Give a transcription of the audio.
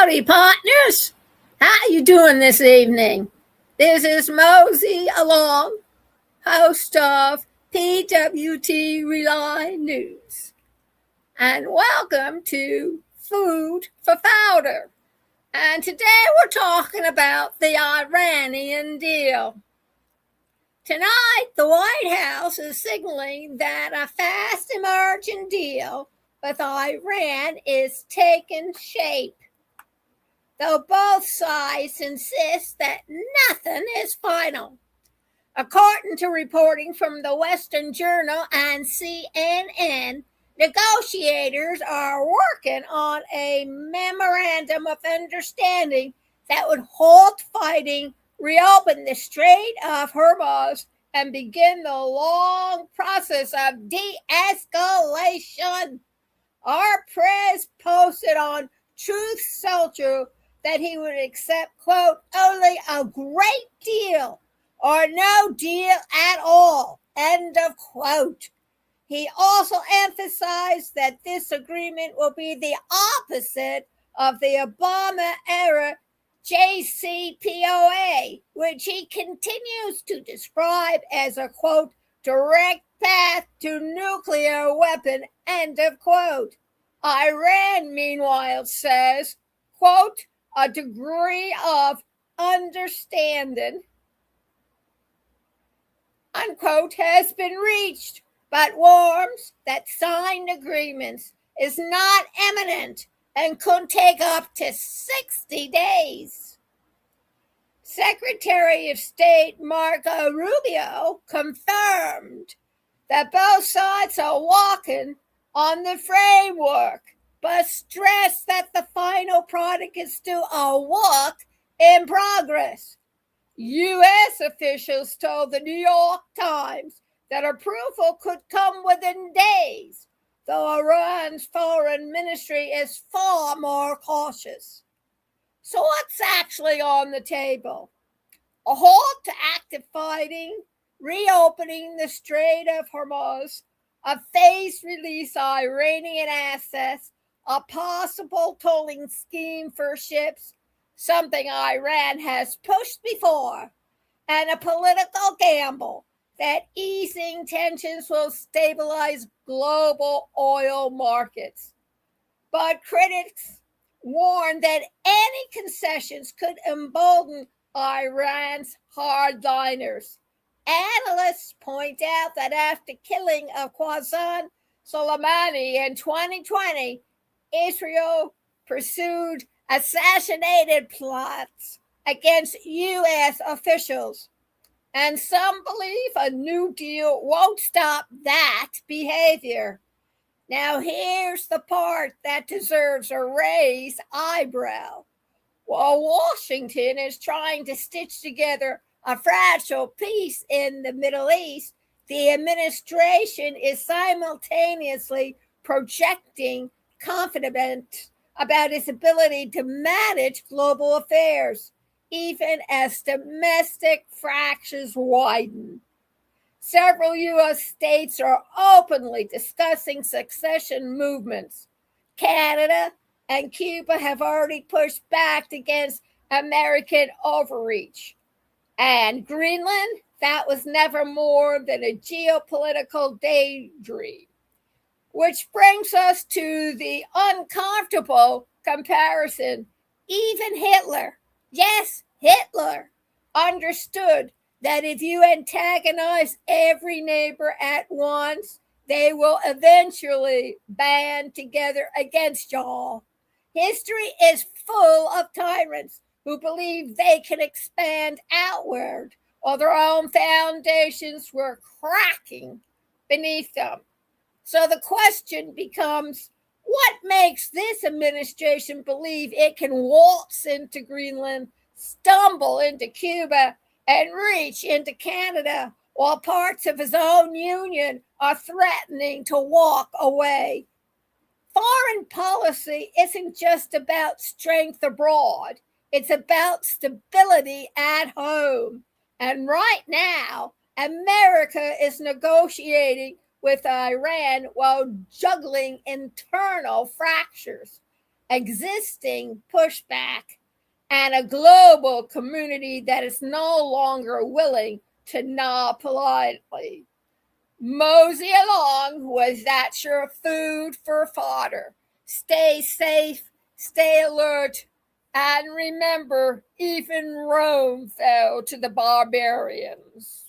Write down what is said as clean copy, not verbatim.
Howdy, partners. How you doing this evening? This is Mosey Along, host of PWT Rely News. And welcome to Food for Fowler. And today we're talking about the Iranian deal. Tonight, the White House is signaling that a fast emerging deal with Iran is taking shape, though both sides insist that nothing is final. According to reporting from the Western Journal and CNN, negotiators are working on a memorandum of understanding that would halt fighting, reopen the Strait of Hormuz, and begin the long process of de-escalation. Our press posted on Truth Social that he would accept, quote, only a great deal or no deal at all, end of quote. He also emphasized that this agreement will be the opposite of the Obama-era JCPOA, which he continues to describe as a, quote, direct path to nuclear weapon, end of quote. Iran, meanwhile, says, quote, a degree of understanding, unquote, has been reached, but warns that signed agreements is not imminent and could take up to 60 days. Secretary of State Marco Rubio confirmed that both sides are walking on the framework, but stressed that the final product is still a work in progress. U.S. officials told the New York Times that approval could come within days, though Iran's foreign ministry is far more cautious. So what's actually on the table? A halt to active fighting, reopening the Strait of Hormuz, a phased release of Iranian assets, a possible tolling scheme for ships, something Iran has pushed before, and a political gamble that easing tensions will stabilize global oil markets. But critics warn that any concessions could embolden Iran's hardliners. Analysts point out that after killing of Qasem Soleimani in 2020, Israel pursued assassinated plots against U.S. officials. And some believe a new deal won't stop that behavior. Now, here's the part that deserves a raised eyebrow. While Washington is trying to stitch together a fragile peace in the Middle East, the administration is simultaneously projecting confidence about its ability to manage global affairs, even as domestic fractures widen. Several U.S. states are openly discussing succession movements. Canada and Cuba have already pushed back against American overreach. And Greenland, that was never more than a geopolitical daydream. Which brings us to the uncomfortable comparison. Even Hitler, yes, Hitler, understood that if you antagonize every neighbor at once, they will eventually band together against y'all. History is full of tyrants who believe they can expand outward while their own foundations were cracking beneath them. So the question becomes, what makes this administration believe it can waltz into Greenland, stumble into Cuba, and reach into Canada while parts of his own union are threatening to walk away? Foreign policy isn't just about strength abroad. It's about stability at home. And right now, America is negotiating with Iran while juggling internal fractures. existing pushback, and a global community that is no longer willing to nod politely. Mosey along with that's your food for fodder. Stay safe, stay alert, and remember, even Rome fell to the barbarians.